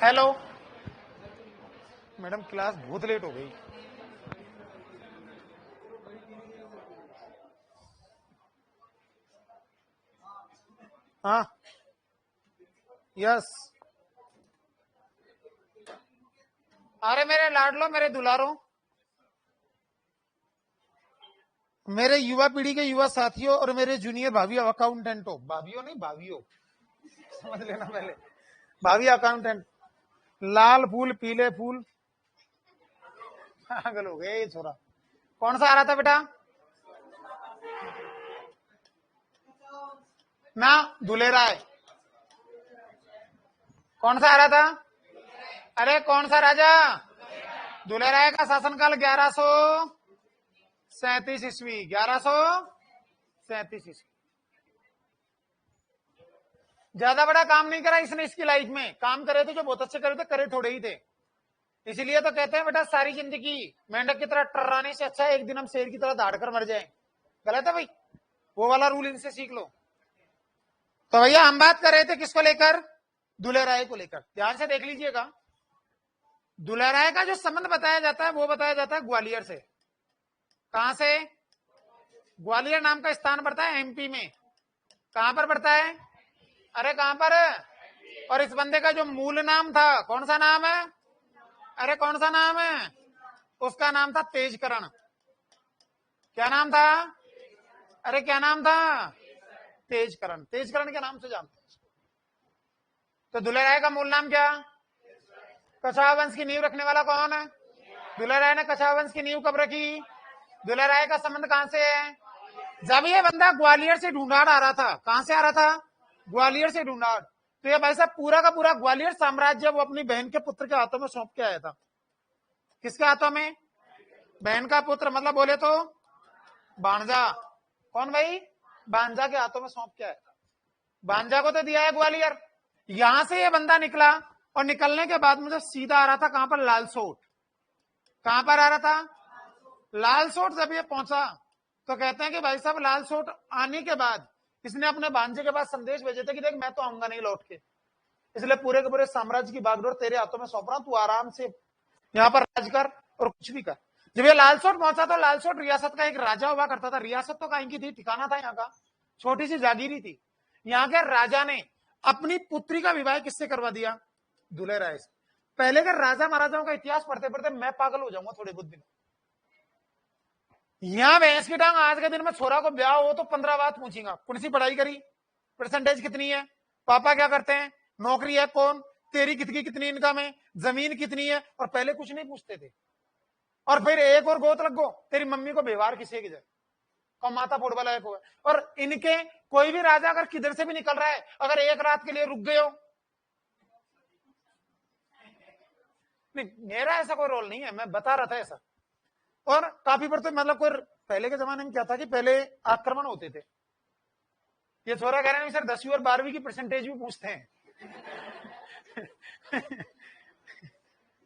Hello madam, class बहुत late हो गई। हाँ, यस। अरे मेरे लाडलो, मेरे दुलारो, मेरे युवा पीढ़ी के युवा साथियों और मेरे जूनियर भाभी अकाउंटेंटों, भाभीियों नहीं भाभीियों, समझ लेना पहले, भाभी अकाउंटेंट। लाल फूल पीले फूल, पागल हो गए ये छोरा। कौन सा आ रहा था बेटा? ना, दुलेरा है। कौन सा आ रहा था? अरे कौन सा राजा? दुलेराय का शासनकाल 1137 ईस्वी, 1137 ईस्वी। ज्यादा बड़ा काम नहीं करा इसने इसकी लाइफ में। काम करे थे जो बहुत अच्छे करे थे, करे थोड़े ही थे। इसीलिए तो कहते हैं बेटा, सारी जिंदगी मेंढक की तरह टर्राने से अच्छा है एक दिन हम शेर की तरह दहाड़ कर मर जाए। गलत है भाई, वो वाला रूल इनसे सीख लो। तो भैया हम बात कर रहे थे किसको लेकर? दुलेराय को लेकर। ध्यान से देख लीजिएगा, दुलेराय का जो संबंध बताया जाता है वो बताया जाता है ग्वालियर से। कहां से? ग्वालियर नाम का स्थान पड़ता है एमपी में। कहां पर पड़ता है? अरे कहां पर? और इस बंदे का जो मूल नाम था, कौन सा नाम है? अरे कौन सा नाम है? उसका नाम था तेजकरण। क्या नाम था? अरे क्या नाम था? तेजकरण। तेजकरण के नाम से जानते हैं। तो दुलेराय का मूल नाम क्या? कछावा वंश की नींव रखने वाला कौन है? दुलेराय ने कछावा वंश की नींव कब रखी? दुलेराय का संबंध कहां से है? जब ये बंदा ग्वालियर से ढूंढाड़ आ रहा था। कहां से आ रहा था? ग्वालियर से ढूंढाड़। तो ये भाई साहब पूरा का पूरा ग्वालियर साम्राज्य वो अपनी बहन के पुत्र के हाथों में सौंप के आया था। किसके हाथों में? बहन का पुत्र, मतलब बोले तो भांजा। कौन भाई? भांजा के हाथों में सौंप के आया था। भांजा को तो दिया है ग्वालियर। यहां से ये बंदा निकला और निकलने के बाद मुझे सीधा आ रहा था कहां पर? लालसोट। कहां पर आ रहा था? लालसोट। जब ये पहुंचा तो कहते हैं कि भाई साहब लालसोट आने के बाद इसने अपने भांजे के पास संदेश भेजे थे कि देख मैं तो आऊंगा नहीं लौट के, इसलिए पूरे के पूरे साम्राज्य की बागडोर तेरे हाथों में सौंप रहा हूं, तू आराम से यहाँ पर राज कर और कुछ भी कर। जब ये लालसोट पहुंचा तो लालसोट रियासत का एक राजा हुआ करता था। रियासत तो कहीं की थी, ठिकाना था यहाँ का, छोटी सी जागीरी थी। यहाँ के राजा ने अपनी पुत्री का विवाह किससे करवा दिया? दुलेराय से। पहले के राजा महाराजाओं का इतिहास पढ़ते पढ़ते मैं पागल हो जाऊंगा थोड़े बहुत दिन। यहां भैंस की टांग आज के दिन में छोरा को ब्याह हो तो 15 बात पूछेगा, कौन सी पढ़ाई करी, परसेंटेज कितनी है, पापा क्या करते हैं, नौकरी है कौन, तेरी कितनी इनकम है, जमीन कितनी है। और पहले कुछ नहीं पूछते थे। और फिर एक और गोत लगो, तेरी मम्मी को व्यवहार किसे की जाए, माता फुटबॉल है। और इनके कोई भी राजा अगर किधर से भी निकल रहा है, अगर एक रात के लिए रुक गए हो, नहीं मेरा ऐसा कोई रोल नहीं है, मैं बता रहा था ऐसा। और काफी बार तो मतलब कोई पहले के जमाने में क्या था कि पहले आक्रमण होते थे। ये छोरा कह रहे हैं सर 10वीं और 12वीं की परसेंटेज भी पूछते हैं।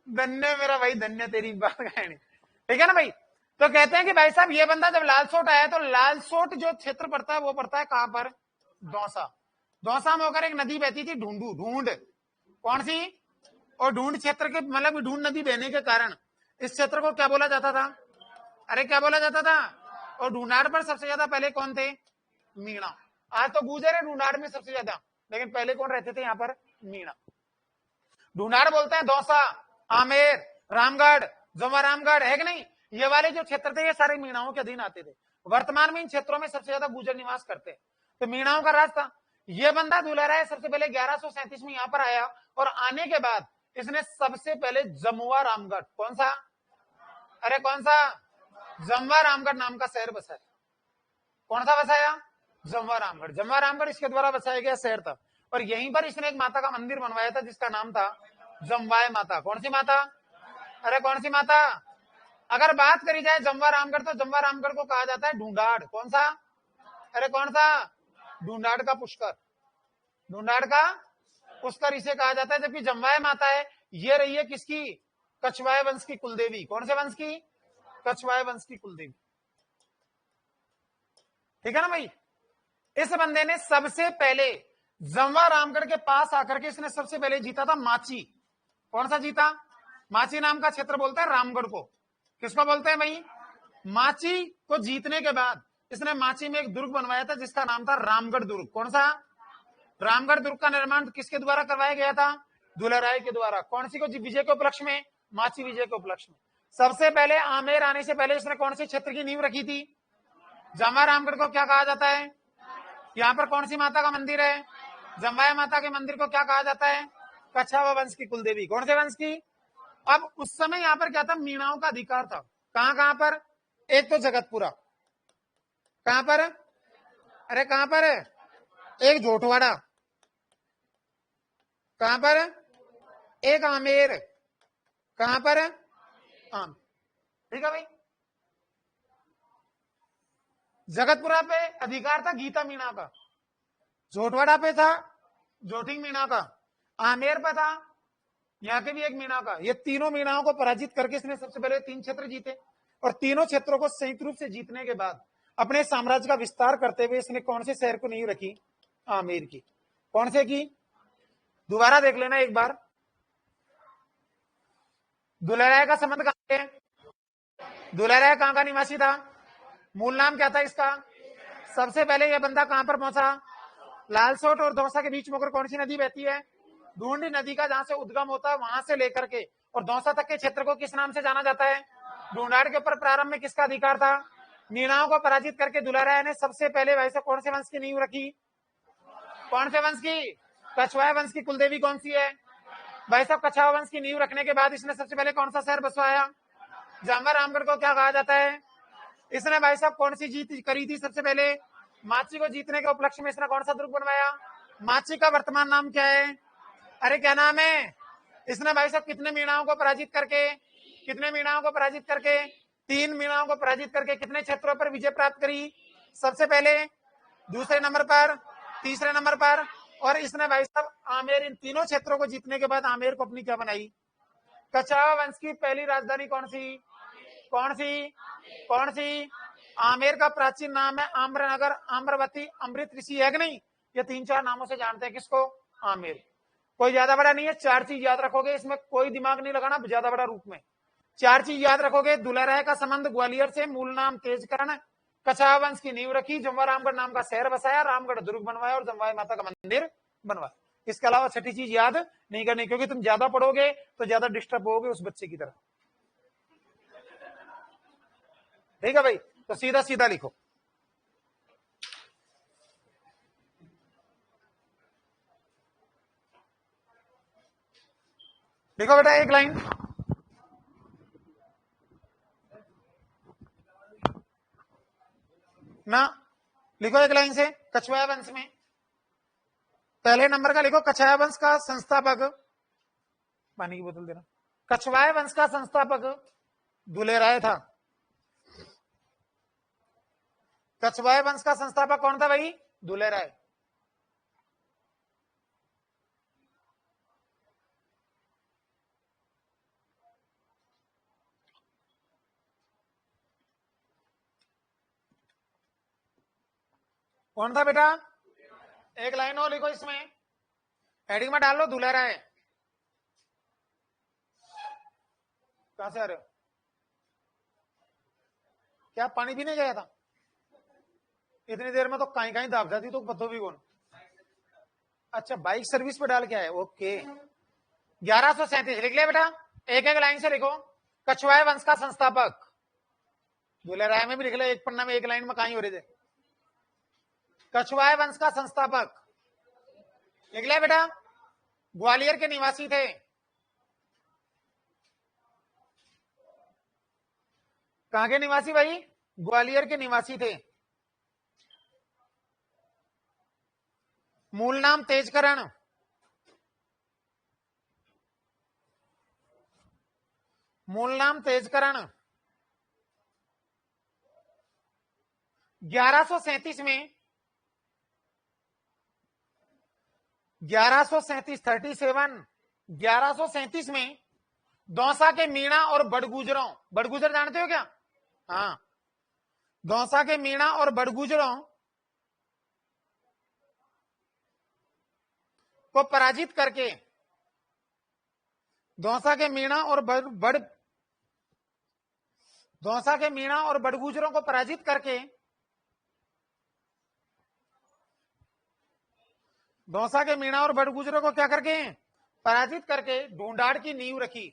धन्य मेरा भाई, धन्य तेरी बात कहनी। ठीक है ना भाई? तो कहते हैं कि भाई साहब ये बंदा जब लालसोट आया तो लालसोट जो क्षेत्र पड़ता है वो पड़ता है कहां पर? दौसा। दौसा में होकर एक नदी बहती थी, ढूंढू, ढूंढ। कौन सी? और ढूंढ क्षेत्र के मतलब ढूंढ नदी बहने के कारण इस क्षेत्र को क्या बोला जाता था? अरे क्या बोला जाता था? और ढूंढाड़ पर सबसे ज्यादा पहले कौन थे? मीणा। आज तो गुजर है ढूंढाड़ में सबसे ज्यादा, लेकिन पहले कौन रहते थे यहाँ पर? मीणा। ढूंढाड़ बोलते हैं दौसा, आमेर, रामगढ़, जमा रामगढ़, है कि नहीं? ये वाले जो क्षेत्र थे ये सारे मीणाओं के अधीन आते थे। वर्तमान में इन क्षेत्रों में सबसे ज्यादा गुजर निवास करते हैं, तो मीणाओं का राज था। ये बंदा दुलेराय सबसे पहले 1137 में यहाँ पर आया और आने के बाद इसने सबसे पहले जमुआ रामगढ़, कौन सा? अरे कौन सा? जमुआ रामगढ़ नाम का शहर बसाया। कौन सा बसाया? जमुआ रामगढ़। जमुआ रामगढ़ इसके द्वारा बसाया गया शहर था। और यहीं पर इसने एक माता का मंदिर बनवाया था जिसका नाम था जमवाय माता। कौन सी माता? अरे कौन सी माता? अगर बात करी जाए जमवा रामगढ़ तो जमवा रामगढ़ को कहा जाता है ढूंढाड़। कौन सा? अरे कौन सा? ढूंढाड़ का पुष्कर। ढूंढाड़ का पुष्कर इसे कहा जाता है। जबकि जमवाय माता है ये रही है किसकी? कछवाय वंश की कुलदेवी। कौन से वंश की? कछवाय वंश की कुलदेवी। ठीक है ना भाई? इस बंदे ने सबसे पहले जमवा रामगढ़ के पास आकर के इसने सबसे पहले जीता था माची। कौन सा जीता? माची नाम का क्षेत्र बोलते हैं रामगढ़ को। किसको बोलते हैं भाई? माची को जीतने के बाद इसने माची में एक दुर्ग बनवाया था जिसका नाम था रामगढ़ दुर्ग। कौन सा? रामगढ़ दुर्ग का निर्माण किसके द्वारा करवाया गया था? दुलाराय के द्वारा। कौन सी को विजय के उपलक्ष्य में? माची विजय के उपलक्ष्य में। सबसे पहले आमेर आने से पहले इसने कौन से क्षेत्र की नींव रखी थी? जमवा रामगढ़ को क्या कहा जाता है? यहाँ पर कौन सी माता का मंदिर है? जमवाया माता के मंदिर को क्या कहा जाता है? कछावा वंश की कुलदेवी। कौन से वंश की? अब उस समय यहाँ पर क्या था? मीणाओं का अधिकार था। कहां कहां पर? एक तो जगतपुरा, कहां पर? अरे कहां पर? एक जोटवाड़ा, कहां पर? एक आमेर, कहां पर? आम। ठीक है भाई। जगतपुरा पे अधिकार था गीता मीणा का, जोटवाड़ा पे था जोटिंग मीणा का, आमेर पे था यहाँ के भी एक मीणा का। ये तीनों मीणाओं को पराजित करके इसने सबसे पहले 3 क्षेत्र जीते और तीनों क्षेत्रों को संयुक्त रूप से जीतने के बाद अपने साम्राज्य का विस्तार करते हुए इसने कौन से शहर को नींव रखी? आमेर की। कौन से की? दोबारा देख लेना एक बार। दुलाराय का संबंध कहां है? दुलाराय कहां का निवासी था? मूल नाम क्या था इसका? सबसे पहले यह बंदा कहां पर पहुंचा? लालसोट और दौसा के बीच में कौन सी नदी बहती है? ढूंढी नदी का जहां से उद्गम होता है वहां से लेकर के और दौसा तक के क्षेत्र को किस नाम से जाना जाता है? ढूंढाड़ के ऊपर प्रारंभ में किसका अधिकार था? मीणाओं को पराजित करके दुलाराय ने सबसे पहले वैसे कौन से वंश की नींव रखी? कौन से वंश की? कछवाहा वंश की कुलदेवी कौन सी है भाई साहब? कछवाहा वंश की नींव रखने के बाद इसने सबसे पहले कौन सा शहर बसवाया? जमवा रामगढ़ को क्या कहा जाता है? इसने भाई साहब कौन सी जीत करी थी? सबसे पहले माची को जीतने के उपलक्ष्य में इसने कौन सा दुर्ग बनवाया? माची का वर्तमान नाम क्या है? अरे क्या नाम है? इसने भाई साहब कितने मीणाओं को पराजित करके, कितने मीणाओं को पराजित करके? 3 मीणाओं को पराजित करके कितने क्षेत्रों पर विजय प्राप्त करी? सबसे पहले, दूसरे नंबर पर, तीसरे नंबर पर। और इसने भाई साहब आमेर, इन तीनों क्षेत्रों को जीतने के बाद आमेर को अपनी क्या बनाई? कछवाहा वंश की पहली राजधानी कौन सी? कौन सी? कौन सी? आमेर का प्राचीन नाम है आम्रनगर, आम्रवती, अमृत ऋषि है कि नहीं? ये 3-4 नामों से जानते हैं किसको? आमेर। कोई ज्यादा बड़ा नहीं है, 4 चीज याद रखोगे, इसमें कोई दिमाग नहीं लगाना ज्यादा बड़ा रूप में। 4 चीज याद रखोगे। दुलाराय का संबंध ग्वालियर से, मूल नाम तेजकरण, कछवाहा वंश की नींव रखी, जमवा रामगढ़ नाम का शहर बसाया, रामगढ़ दुर्ग बनवाया और जमवाई माता का मंदिर बनवाया। इसके अलावा छठी चीज याद नहीं करनी, क्योंकि तुम ज्यादा पढ़ोगे तो ज्यादा डिस्टर्ब होगे उस बच्चे की तरह। ठीक है भाई, तो सीधा सीधा लिखो। लिखो बेटा एक लाइन। ना लिखो एक लाइन से। कछवाहा वंश में पहले नंबर का लिखो, कछवाहा वंश का संस्थापक, पानी की बोतल देना। कछवाहा वंश का संस्थापक दुलेराय था। कछवाहा वंश का संस्थापक कौन था भाई? दुलेराय। कौन था बेटा? एक लाइन और लिखो इसमें, हेडिंग में डाल लो दुलेराय। कहां से आ रहे हो? क्या पानी पीने गया था? इतनी देर में तो कहीं कहीं दाब जाती तो पतो भी कौन। अच्छा, बाइक सर्विस पे डाल के आए, ओके। 1137 लिख लिया बेटा, एक एक लाइन से लिखो। कछवाहा वंश का संस्थापक, दुलेराय में भी लिख लिया, एक पन्ना में एक लाइन में कहीं हो रहे थे। कछवाहा वंश का संस्थापक लिख लिया बेटा, ग्वालियर के निवासी थे। कहां के निवासी भाई? ग्वालियर के निवासी थे। मूल नाम तेजकरण, मूल नाम तेजकरण। 1137 में 1137 में दौसा के मीणा और बड़गुजरों, बड़गुजर जानते हो क्या? हाँ, दौसा के मीणा और बड़गुजरों को पराजित करके दौसा के मीणा और दौसा के मीणा और बड़गुजरों को पराजित करके दौसा के मीणा और बड़गुजरों को क्या करके पराजित करके ढूंढाड़ की नींव रखी।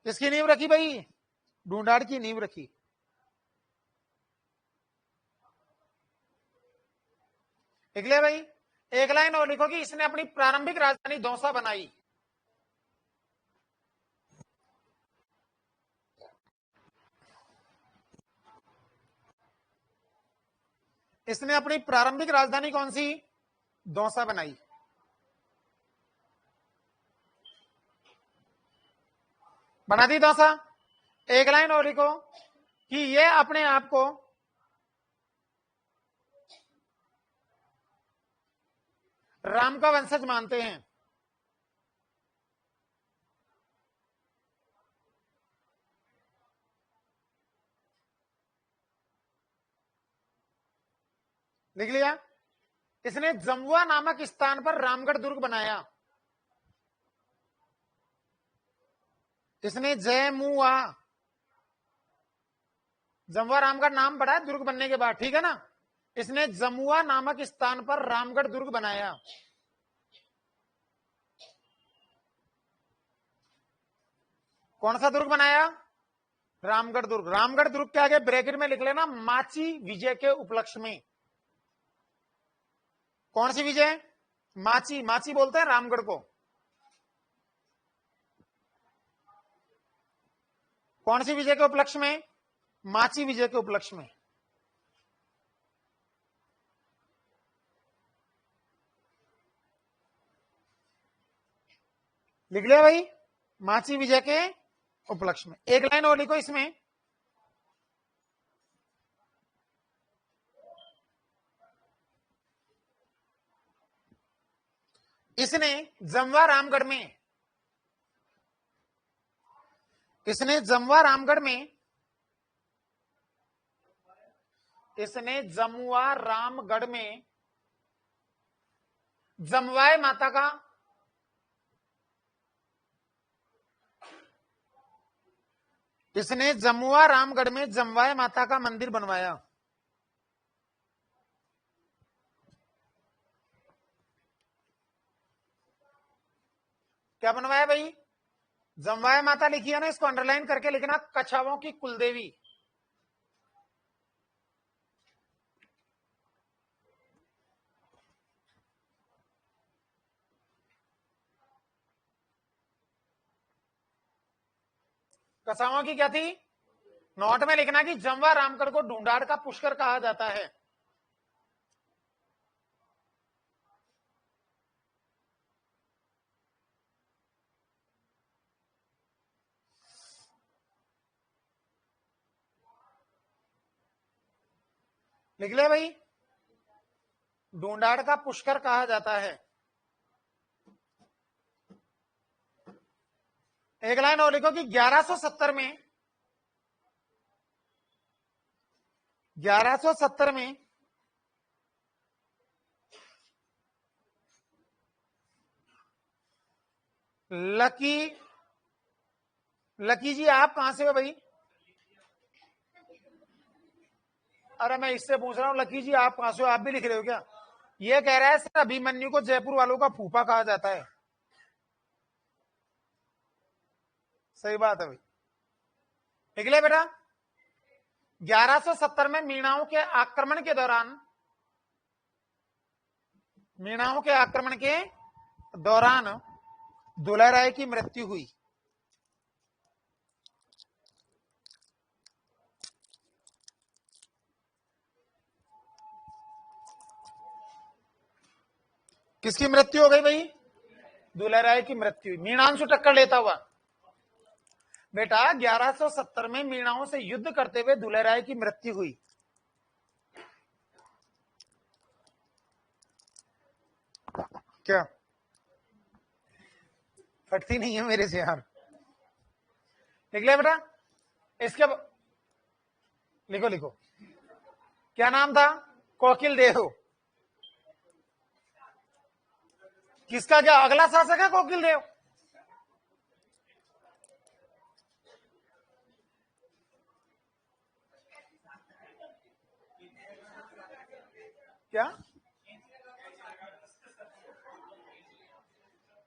किसकी नींव रखी भाई? ढूंढाड़ की नींव रखी। लिख लिया भाई? एक लाइन और लिखो कि इसने अपनी प्रारंभिक राजधानी दौसा बनाई। इसने अपनी प्रारंभिक राजधानी कौन सी? दौसा बनाई। बना दी दौसा। एक लाइन और लिखो कि ये अपने आप को राम का वंशज मानते हैं। लिख लिया? इसने जमुआ नामक स्थान पर रामगढ़ दुर्ग बनाया। इसने जमुआ, जमुआ रामगढ़ नाम पड़ा है दुर्ग बनने के बाद, ठीक है ना? इसने जमुआ नामक स्थान पर रामगढ़ दुर्ग बनाया। कौन सा दुर्ग बनाया? रामगढ़ दुर्ग। रामगढ़ दुर्ग के आगे ब्रैकेट में लिख लेना माची विजय के उपलक्ष्य में। कौन सी विजय? माची। माची बोलते हैं रामगढ़ को। कौन सी विजय के उपलक्ष्य में? माची विजय के उपलक्ष्य में। लिख लिया भाई? माची विजय के उपलक्ष्य में। एक लाइन और लिखो इसमें, इसने जमवा रामगढ़ में, इसने जमुआ रामगढ़ में, इसने जमुआ रामगढ़ में जमवाए माता का, इसने जमुआ रामगढ़ में जमवाए माता का मंदिर बनवाया। क्या बनवाया भाई? जमवाए माता लिखी है ना, इसको अंडरलाइन करके लिखना कछावों की कुलदेवी। कछावों की क्या थी? नोट में लिखना कि जमवा रामगढ़ को ढूंढाड़ का पुष्कर कहा जाता है। लिख ले भाई? ढूंढाड़ का पुष्कर कहा जाता है। एक लाइन और लिखो कि 1170 में, 1170 में लकी जी आप कहां से हो भाई? अरे मैं इससे पूछ रहा हूं, लकी जी आप कहां से हो? आप भी लिख रहे हो क्या? ये कह रहा है सर अभिमन्यु को जयपुर वालों का फूफा कहा जाता है। सही बात है भाई। लिख ले बेटा? 1170 में मीणाओं के आक्रमण के दौरान, मीणाओं के आक्रमण के दौरान दुलाराय की मृत्यु हुई। किसकी मृत्यु हो गई भाई? दुलाराय की मृत्यु हुई। मीणांशु टक्कर लेता हुआ। बेटा 1170 में मीणाओं से युद्ध करते हुए दुलाराय की मृत्यु हुई। क्या फटती नहीं है मेरे से यार? लिख लिया बेटा? इसके लिखो लिखो, क्या नाम था? कोकिल देव। किसका क्या अगला शासक है कोकिल देव? क्या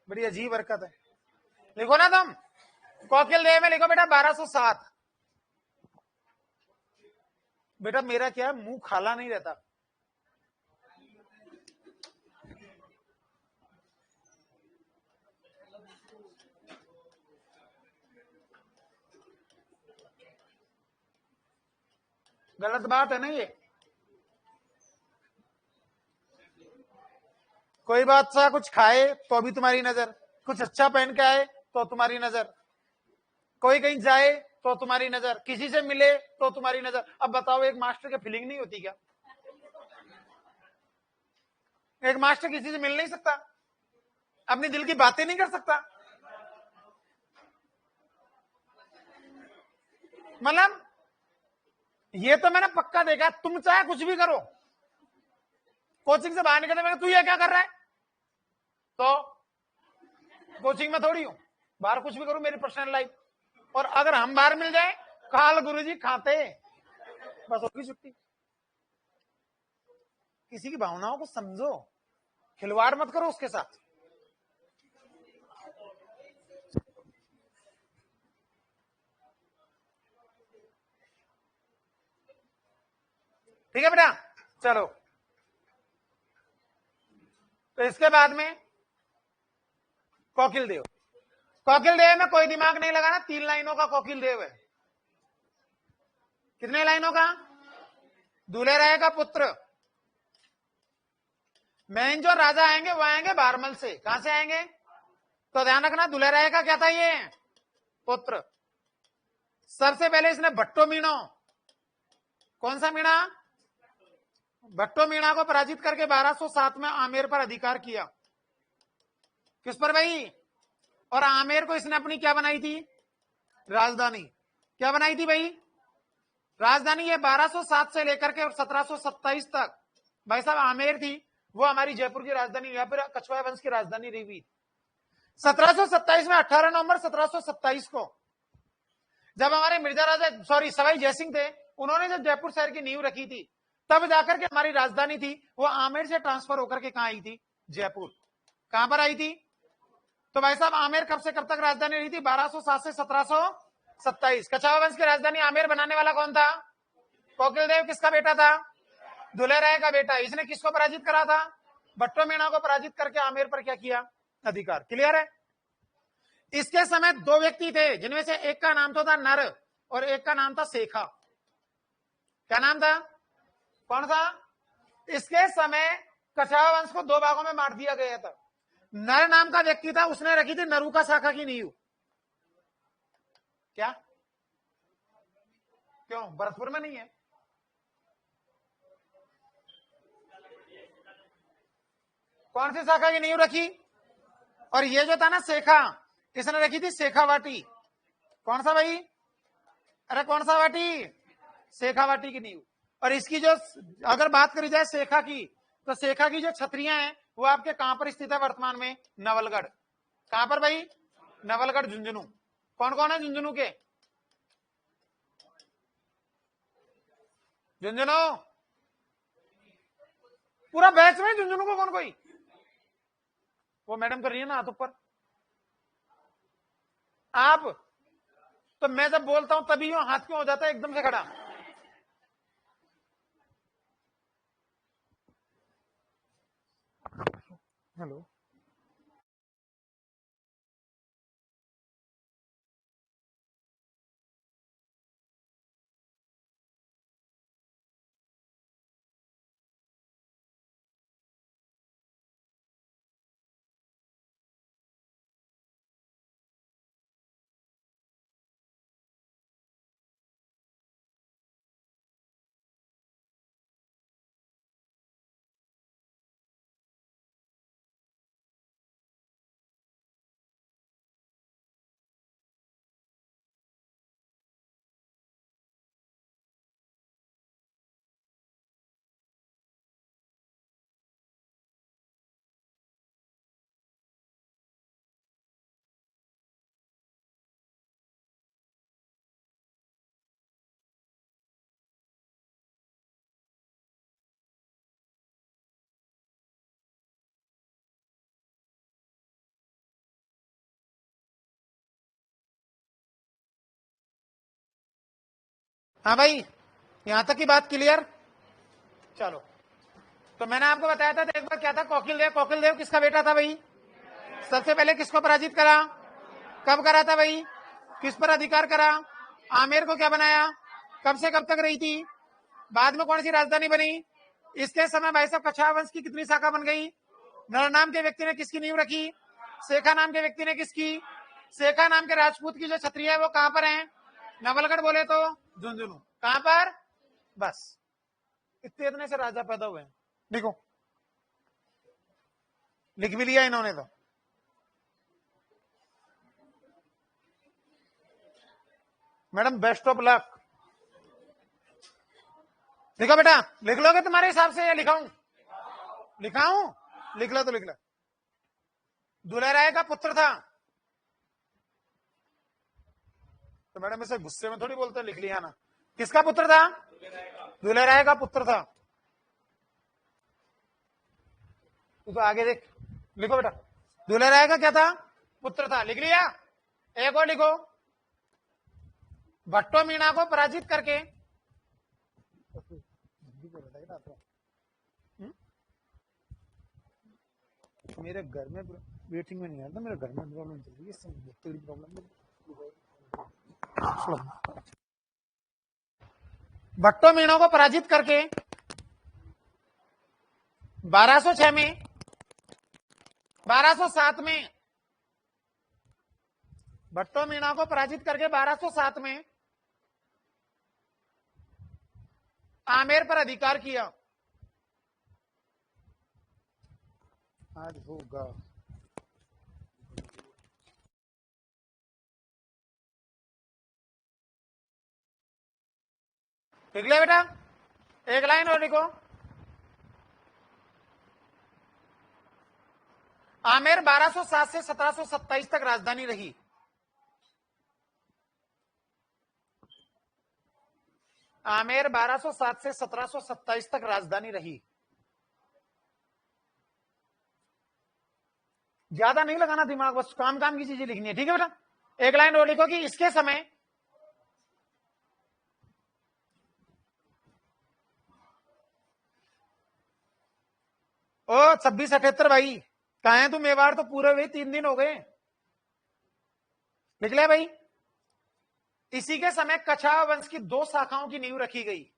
बड़ी अजीब हरकत है। लिखो ना तुम, कोकिल देव में लिखो बेटा 1207। बेटा मेरा क्या मुंह खाला नहीं रहता। गलत बात है ना ये। कोई बात सा कुछ खाए तो भी तुम्हारी नजर, कुछ अच्छा पहन के आए तो तुम्हारी नजर, कोई कहीं जाए तो तुम्हारी नजर, किसी से मिले तो तुम्हारी नजर। अब बताओ एक मास्टर की फीलिंग नहीं होती क्या? एक मास्टर किसी से मिल नहीं सकता, अपनी दिल की बातें नहीं कर सकता? मतलब ये तो मैंने पक्का देखा, तुम चाहे कुछ भी करो, कोचिंग से बाहर निकलते मैंने तू ये क्या कर रहा है, तो कोचिंग में थोड़ी हूं, बाहर कुछ भी करूं मेरी पर्सनल लाइफ। और अगर हम बाहर मिल जाए, काल गुरुजी खाते, बस होगी छुट्टी। किसी की भावनाओं को समझो, खिलवाड़ मत करो उसके साथ। ठीक है बेटा, चलो। तो इसके बाद में कोकिल देव। कोकिल देव में कोई दिमाग नहीं लगाना, 3 लाइनों का कोकिल देव है। कितने लाइनों का? दूल्हे राय का पुत्र। मेन जो राजा आएंगे वो आएंगे बारमल से। कहां से आएंगे? तो ध्यान रखना, दूल्हे राय का क्या था ये? पुत्र। सबसे पहले इसने भट्टो मीणो, कौन सा मीणा? भट्टो मीणा को पराजित करके 1207 में आमेर पर अधिकार किया। किस पर भाई? और आमेर को इसने अपनी क्या बनाई थी? राजधानी। क्या बनाई थी भाई? राजधानी। ये 1207 से लेकर के 1727 तक भाई साहब आमेर थी, वो हमारी जयपुर की राजधानी या फिर कछवाहा वंश की राजधानी रही हुई। 1727 में 18 नवंबर 1727 को जब हमारे मिर्जा राजा सवाई जयसिंह थे, उन्होंने जब जयपुर शहर की नींव रखी थी, तब जाकर के हमारी राजधानी थी वो आमेर से ट्रांसफर होकर के कहां आई थी? जयपुर। कहां पर आई थी? तो भाई साहब आमेर कब से कब तक राजधानी रही थी? 1207 से 1727। कछवाहा वंश की राजधानी आमेर बनाने वाला कौन था? कोकिल देव। किसका बेटा था? दुल्हे राय का बेटा। इसने किसको पराजित करा था? भट्टो मीणा को पराजित करके आमेर पर क्या किया? अधिकार। क्लियर है? इसके समय 2 व्यक्ति थे, जिनमें से एक का नाम तो था नर और एक का नाम था शेखा। क्या नाम था? कौन सा? इसके समय कछवाहा वंश को 2 भागों में बांट दिया गया था। नर नाम का व्यक्ति था, उसने रखी थी नरुका शाखा की नींव। क्या? क्यों भरतपुर में नहीं है? कौन सी शाखा की नींव रखी? और ये जो था ना शेखा, इसने रखी थी शेखावाटी। कौन सा भाई? अरे कौन सा वाटी? शेखावाटी की नींव। और इसकी जो अगर बात करी जाए शेखा की, तो शेखा की जो छतरियां हैं वो आपके कहां पर स्थित है वर्तमान में? नवलगढ़। कहां पर भाई? नवलगढ़ झुंझुनू। कौन कौन है झुंझुनू के? झुंझुनू पूरा बैच में झुंझुनू को कौन? कोई वो मैडम कर रही है ना हाथ ऊपर। आप तो मैं जब बोलता हूं तभी हाथ क्यों हो जाता है एकदम से खड़ा? हेलो। हाँ भाई, यहां तक की बात क्लियर। चलो, तो मैंने आपको बताया था एक बार क्या था, कोकिल देव किसका बेटा था भाई? सबसे पहले किसको पराजित करा? कब करा था भाई? किस पर अधिकार करा? आमेर को क्या बनाया? कब से कब तक रही थी? बाद में कौन सी राजधानी बनी? इसके समय भाई साहब कछावा वंश की कितनी शाखा बन गई? नर नाम के व्यक्ति ने किसकी नींव रखी? शेखा नाम के व्यक्ति ने किसकी? शेखा नाम के राजपूत की जो क्षत्रिय है वो कहां पर है? नवलगढ़ बोले तो झुंझुनू। कहां पर? बस इतने से राजा पैदा हुए। देखो, लिख भी लिया इन्होंने तो। Madam best of luck. लिखो बेटा, लिख लोगे तुम्हारे हिसाब से या लिखाऊं? लिखाऊं? लिख लो तो लिख लो। दुलेराय का पुत्र था। तो मैडम इसे गुस्से में थोड़ी बोलते, लिख लिया ना। किसका पुत्र था? दुलेराय का पुत्र था। तो आगे देख, लिखो बेटा, दुलेराय का क्या था? पुत्र था। लिख लिया? एक और लिखो, भट्टो मीणा को पराजित करके, मेरे घर में वेटिंग में नहीं आता, मेरे घर में प्रॉब्लम चल रही है, इससे प्रॉब्लम। भट्टो मीणा को पराजित करके 1206 में, 1207 में, भट्टो मीणा को पराजित करके 1207 में आमेर पर अधिकार किया। आज होगा। लिख लिया बेटा? एक लाइन और लिखो, आमेर 1207 से 1727 तक राजधानी रही। आमेर 1207 से 1727 तक राजधानी रही। ज्यादा नहीं लगाना दिमाग, बस काम काम की चीजें लिखनी है, ठीक है बेटा? एक लाइन और लिखो कि इसके समय ओ 2678 भाई, कहा है तू? मेवाड़ तो पूरे हुए 3 दिन हो गए। लिख लिया भाई? इसी के समय कछावा वंश की 2 शाखाओं की नींव रखी गई।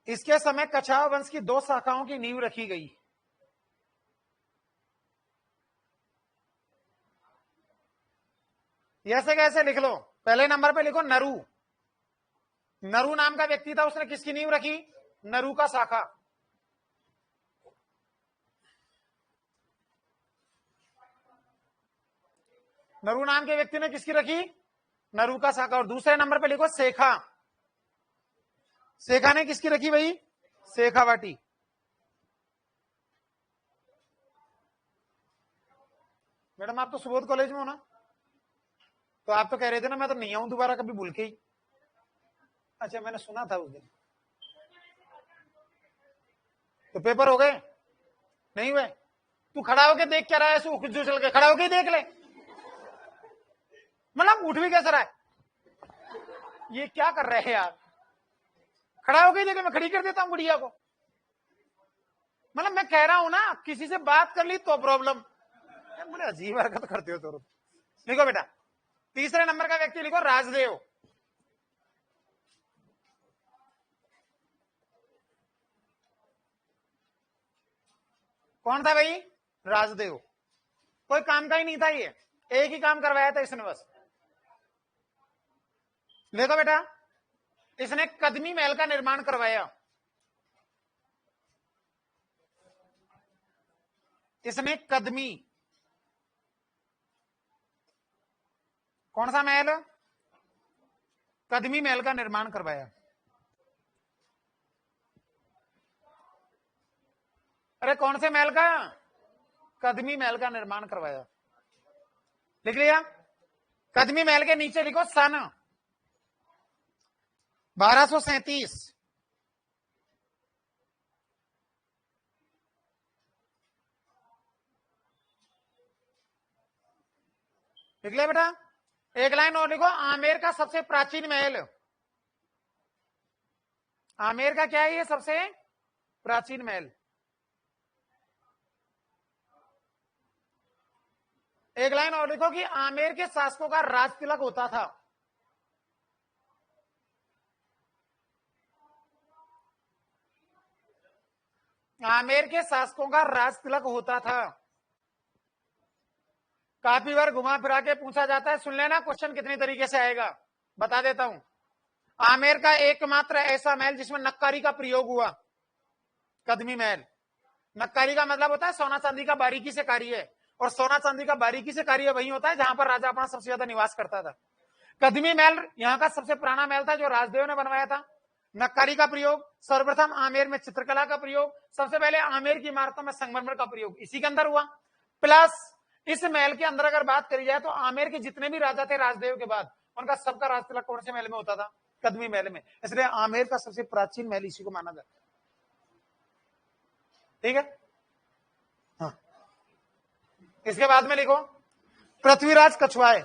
इसके समय कछावा वंश की 2 शाखाओं की नींव रखी गई। ऐसे कैसे लिख लो, पहले नंबर पे लिखो नरु। नरु नाम का व्यक्ति था, उसने किसकी नींव रखी? नरु का शाखा। नरु नाम के व्यक्ति ने किसकी रखी? नरु का शाखा। और दूसरे नंबर पे लिखो शेखा। शेखा ने किसकी रखी भाई? शेखावाटी। मैडम आप तो सुबोध कॉलेज में हो ना, तो आप तो कह रहे थे ना मैं तो नहीं आऊं दोबारा कभी भूल के ही। अच्छा, मैंने सुना था उस दिन। तो पेपर हो गए? नहीं हुए? तू खड़ा होके देख क्या रहा है? जो चल के खड़ा होके ही देख ले, मतलब उठ भी कैसा रहा है? ये क्या कर रहे हैं यार? खड़ा होके ही देखे, मैं खड़ी कर देता हूँ गुड़िया को। मतलब मैं कह रहा हूं ना, किसी से बात कर ली तो प्रॉब्लम। बड़े अजीब हरकत करते हो तो। लिखो बेटा, तीसरे नंबर का व्यक्ति लिखो राजदेव। कौन था भाई? राजदेव। कोई काम का ही नहीं था ये, एक ही काम करवाया था इसने बस। देखो बेटा, इसने कदमी महल का निर्माण करवाया। इसने कदमी, कौन सा महल? कदमी महल का निर्माण करवाया। अरे कौन से महल का? कदमी महल का निर्माण करवाया। लिख लिया? कदमी महल के नीचे लिखो सन 1237। लिख लिया बेटा। एक लाइन और लिखो, आमेर का सबसे प्राचीन महल। आमेर का क्या है ये सबसे प्राचीन महल। एक लाइन और लिखो कि आमेर के शासकों का राज तिलक होता था। आमेर के शासकों का राज तिलक होता था। काफी बार घुमा फिरा के पूछा जाता है, सुन लेना क्वेश्चन कितनी तरीके से आएगा, बता देता हूं। आमेर का एकमात्र ऐसा महल जिसमें नक्कारी का प्रयोग हुआ, कदमी महल। नक्कारी का मतलब होता है सोना चांदी का बारीकी से कार्य, और सोना चांदी का बारीकी से कार्य वही होता है जहां पर राजा अपना सबसे ज्यादा निवास करता था। कदमी महल यहाँ का सबसे पुराना महल था जो राजदेव ने बनवाया था। नक्कारी का प्रयोग, सर्वप्रथम आमेर में चित्रकला का प्रयोग, सबसे पहले आमेर की इमारतों में संगमरमर का प्रयोग इसी के अंदर हुआ। प्लस इस महल के अंदर अगर बात करी जाए तो आमेर के जितने भी राजा थे राजदेव के बाद, उनका सबका राज तिलक कौन से महल में होता था? कदमी महल में। इसलिए आमेर का सबसे प्राचीन महल इसी को माना जाता है। ठीक है, हाँ। इसके बाद में लिखो पृथ्वीराज कछवाए।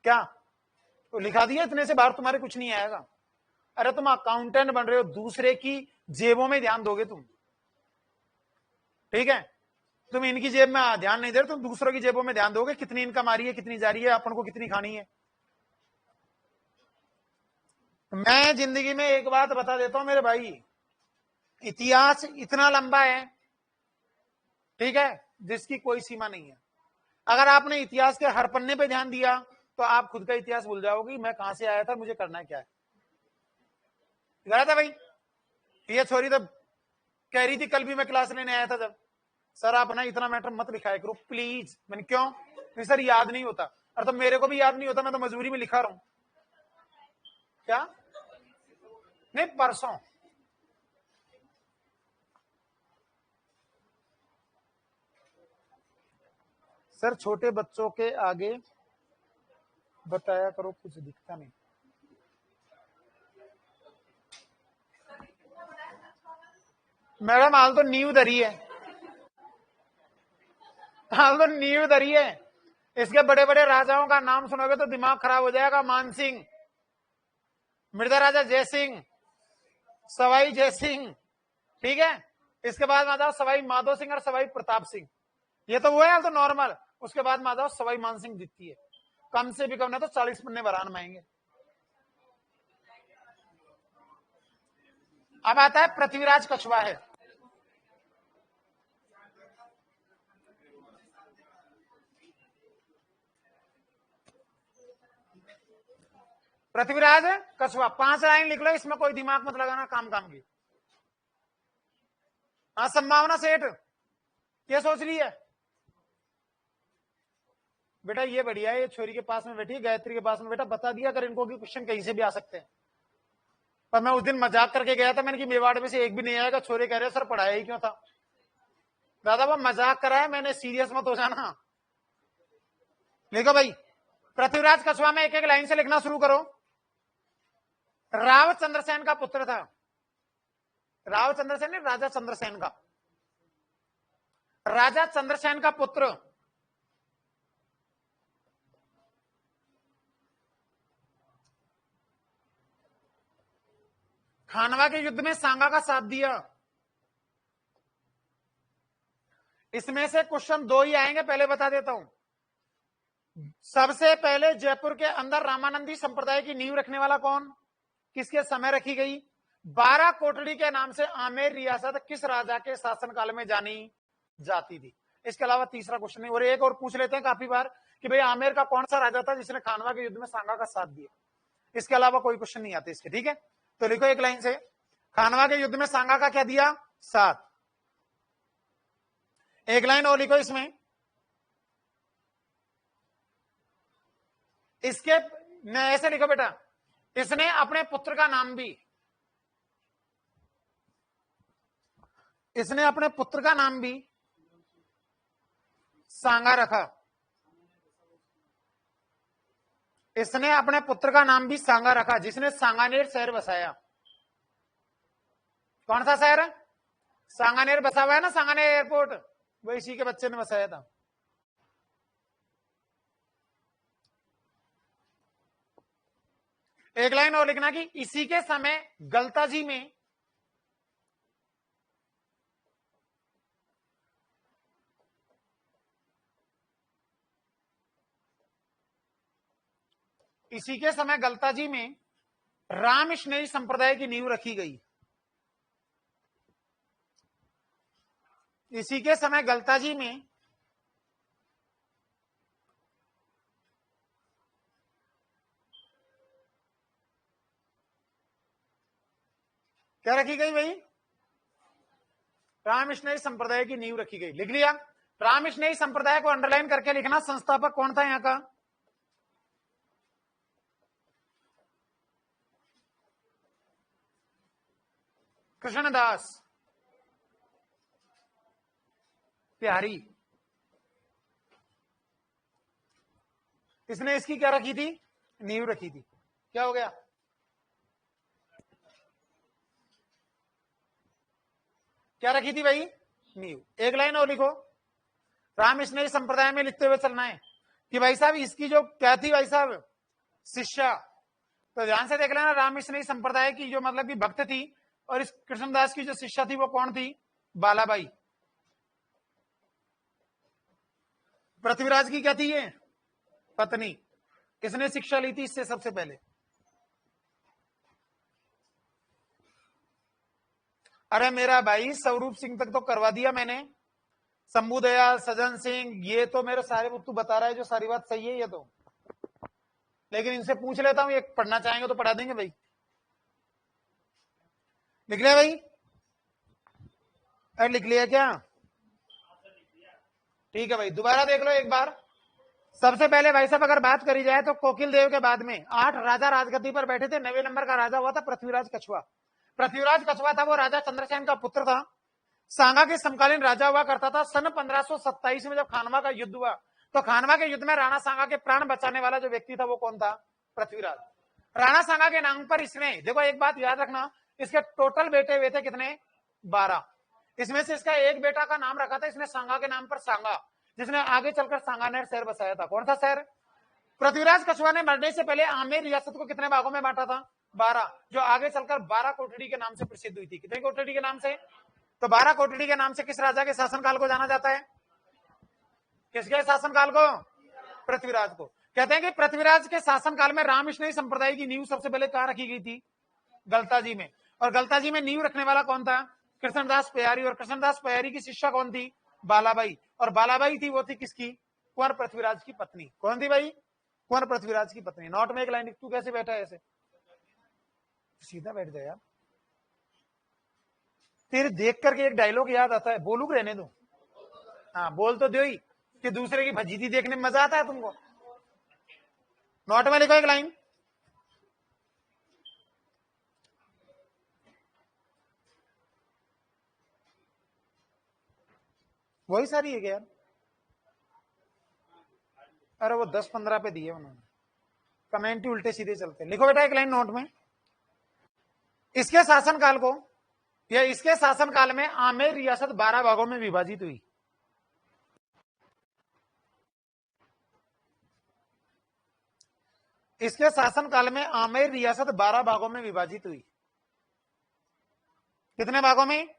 क्या तो लिखा दिया, इतने से बाहर तुम्हारे कुछ नहीं आएगा। अरे तुम अकाउंटेंट बन रहे हो, दूसरे की जेबों में ध्यान दोगे तुम। ठीक है, तुम इनकी जेब में ध्यान नहीं दे रहे, तुम दूसरों की जेबों में ध्यान दोगे, कितनी इनकम आ रही है, कितनी जा रही है, अपन को कितनी खानी है। मैं जिंदगी में एक बात बता देता हूं मेरे भाई, इतिहास इतना लंबा है, ठीक है, जिसकी कोई सीमा नहीं है। अगर आपने इतिहास के हर पन्ने पे ध्यान दिया तो आप खुद का इतिहास भूल जाओगे, मैं कहां से आया था, मुझे करना है क्या है। गलत है भाई। ये छोरी तो कह रही थी, कल भी मैं क्लास लेने आया था जब, सर आप ना इतना मैटर मत लिखाया करो प्लीज। मैंने क्यों? नहीं सर याद नहीं होता। अरे तो मेरे को भी याद नहीं होता, मैं तो मजबूरी में लिखा रहा हूं। क्या? नहीं परसों। सर छोटे बच्चों के आगे बताया करो, कुछ दिखता नहीं। मैडम हाल तो नींव धरी है, हाल तो नींव धरी है। इसके बड़े बड़े राजाओं का नाम सुनोगे तो दिमाग खराब हो जाएगा। मान सिंह, मृदा राजा जयसिंह, सवाई जयसिंह, ठीक है। इसके बाद माता सवाई माधो सिंह और सवाई प्रताप सिंह, ये तो वो है तो नॉर्मल। उसके बाद माता सवाई मान सिंह दिखती है, कम से भी कम ना तो 40 पन्ने बरान में आएंगे। अब आता है पृथ्वीराज कछवा है। पृथ्वीराज कछवा 5 लाइन लिख लो, इसमें कोई दिमाग मत लगाना, काम काम की। हाँ संभावना सेठ ये सोच रही है बेटा, ये बढ़िया है, ये छोरी के पास में बैठी, गायत्री के पास में बेटा, बता दिया अगर इनको कि क्वेश्चन कहीं से भी आ सकते हैं। पर मैं उस दिन मजाक करके गया था, मैंने कि मेवाड़ में से एक भी नहीं आएगा। छोरे कह रहे सर पढ़ाया ही क्यों था? दादा वो मजाक करा है मैंने, सीरियस मत हो जाना। लिखो भाई, पृथ्वीराज कछवा में एक एक लाइन से लिखना शुरू करो। राव चंद्रसेन का पुत्र था। राव चंद्रसेन ने राजा चंद्रसेन का, राजा चंद्रसेन का पुत्र खानवा के युद्ध में सांगा का साथ दिया। इसमें से क्वेश्चन 2 ही आएंगे, पहले बता देता हूं। सबसे पहले जयपुर के अंदर रामानंदी संप्रदाय की नींव रखने वाला कौन, किसके समय रखी गई? 12 कोटड़ी के नाम से आमेर रियासत किस राजा के शासनकाल में जानी जाती थी? इसके अलावा तीसरा क्वेश्चन नहीं। और एक और पूछ लेते हैं काफी बार कि भाई आमेर का कौन सा राजा था जिसने खानवा के युद्ध में सांगा का साथ दिया? इसके अलावा कोई क्वेश्चन नहीं आते इसके, ठीक है। तो लिखो एक लाइन से, खानवा के युद्ध में सांगा का क्या दिया? साथ। एक लाइन और लिखो इसमें, इसके ऐसे लिखो बेटा, इसने अपने पुत्र का नाम भी, इसने अपने पुत्र का नाम भी सांगा रखा। इसने अपने पुत्र का नाम भी सांगा रखा, जिसने सांगानेर शहर बसाया। कौन सा शहर है? सांगानेर बसा हुआ है ना, सांगानेर एयरपोर्ट, वो इसी के बच्चे ने बसाया था। एक लाइन और लिखना कि इसी के समय गलताजी में गलताजी में रामस्नेही संप्रदाय की नींव रखी गई। इसी के समय गलताजी में क्या रखी गई भाई? रामस्नेही संप्रदाय की नींव रखी गई। लिख लिया? रामस्नेही संप्रदाय को अंडरलाइन करके लिखना। संस्थापक कौन था यहां का? कृष्णदास प्यारी। इसने इसकी क्या रखी थी? नींव रखी थी। क्या हो गया? क्या रखी थी भाई? नींव। एक लाइन और लिखो। रामस्नेही संप्रदाय में लिखते हुए चलना है कि भाई साहब इसकी जो क्या थी भाई साहब? शिष्या। तो ध्यान से देख लेना, रामस्नेही संप्रदाय की जो मतलब की भक्त थी और इस कृष्णदास की जो शिष्या थी वो कौन थी? बालाबाई। पृथ्वीराज की क्या थी ये? पत्नी। किसने शिक्षा ली थी इससे सबसे पहले? अरे मेरा भाई स्वरूप सिंह तक तो करवा दिया मैंने, शंभू दयाल, सज्जन सिंह, ये तो मेरे सारे तू बता रहा है जो सारी बात सही है ये तो, लेकिन इनसे पूछ लेता हूं, ये पढ़ना चाहेंगे तो पढ़ा देंगे भाई। लिख लिया भाई? अरे लिख लिया क्या? ठीक है भाई, दोबारा देख लो एक बार। सबसे पहले भाई साहब अगर बात करी जाए तो कोकिल देव के बाद में 8 राजा राजगद्दी पर बैठे थे। 9वें नंबर का राजा हुआ था पृथ्वीराज कछुआ। पृथ्वीराज कछुआ था वो राजा चंद्रसेन का पुत्र था, सांगा के समकालीन राजा हुआ करता था। सन 1527 में जब खानवा का युद्ध हुआ तो खानवा के युद्ध में राणा सांगा के प्राण बचाने वाला जो व्यक्ति था वो कौन था? पृथ्वीराज। राणा सांगा के नाम पर इसने, देखो एक बात याद रखना, इसके टोटल बेटे हुए थे कितने? 12। इसमें से इसका एक बेटा का नाम रखा था इसने सांगा के नाम पर सांगा, जिसने आगे चलकर सांगानेर शहर बसाया था। कौन सा शहर? पृथ्वीराज कछुआ ने मरने से पहले आमेर रियासत को कितने भागों में बांटा था? 12, जो आगे चलकर 12 कोठड़ी के नाम से प्रसिद्ध हुई थी। कितने कोठड़ी के नाम से? तो 12 कोठड़ी के नाम से किस राजा के शासनकाल को जाना जाता है? किसके शासनकाल को? पृथ्वीराज को। कहते हैं कि पृथ्वीराज के शासनकाल में रामस्नेही संप्रदाय की नींव सबसे पहले कहां रखी गई थी? गलताजी में। और गलताजी में नींव रखने वाला कौन था? कृष्णदास प्यारी। और कृष्णदास प्यारी की शिष्या कौन थी? बालाबाई। और बालाबाई थी वो थी किसकी? कुंवर पृथ्वीराज की पत्नी। कौन थी भाई? कुंवर पृथ्वीराज की पत्नी। नोट में एक लाइन, तू कैसे बैठा है ऐसे? सीधा बैठ जाए यार, तेरे देख करके एक डायलॉग याद आता है, बोलू रहने दो। हाँ बोल तो दो ही, कि दूसरे की भजीती देखने में मजा आता है तुमको। नोट में लिखो एक लाइन। वही सारी है क्या यार? अरे वो 10-15 पे दिए उन्होंने, कमेंट ही उल्टे सीधे चलते। लिखो बेटा एक लाइन नोट में। इसके शासनकाल को या इसके शासनकाल में आमेर रियासत 12 भागों में विभाजित हुई। इसके शासनकाल में आमेर रियासत 12 भागों में विभाजित हुई। कितने भागों में?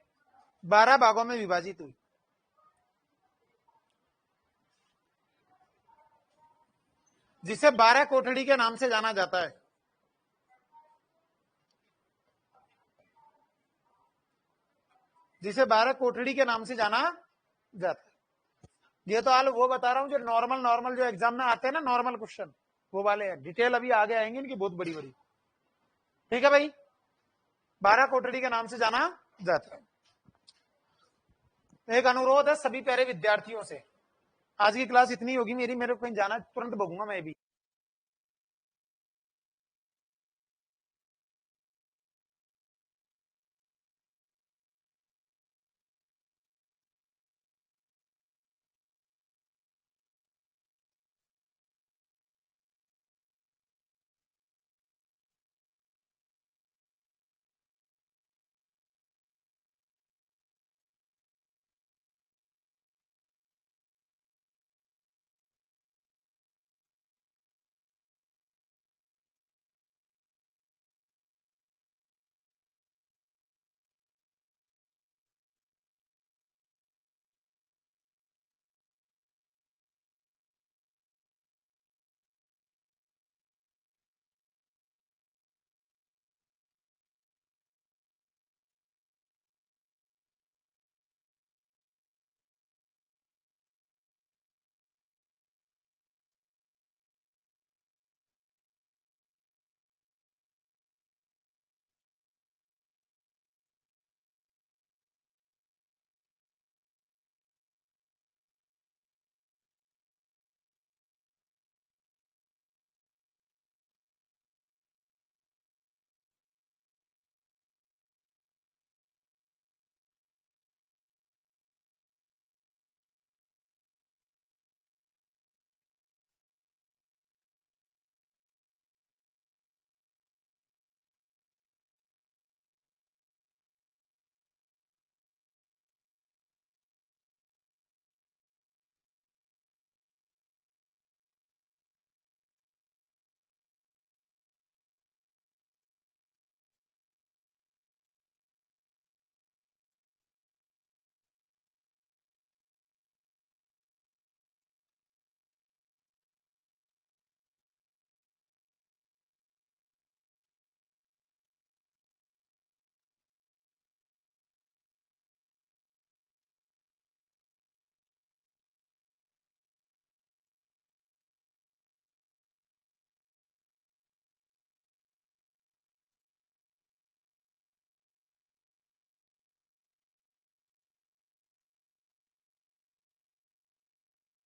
12 भागों में विभाजित हुई। जिसे 12 कोठड़ी के नाम से जाना जाता है। जिसे 12 कोठड़ी के नाम से जाना जाता है। ये तो हाल वो बता रहा हूं जो नॉर्मल जो एग्जाम में आते हैं ना, नॉर्मल क्वेश्चन वो वाले हैं। डिटेल अभी आगे आएंगे इनकी बहुत बड़ी बड़ी। ठीक है भाई, 12 कोठड़ी के नाम से जाना जाता है। एक अनुरोध है सभी प्यारे विद्यार्थियों से, आज की क्लास इतनी होगी मेरी, मेरे को कहीं जाना, तुरंत भगूंगा मैं भी।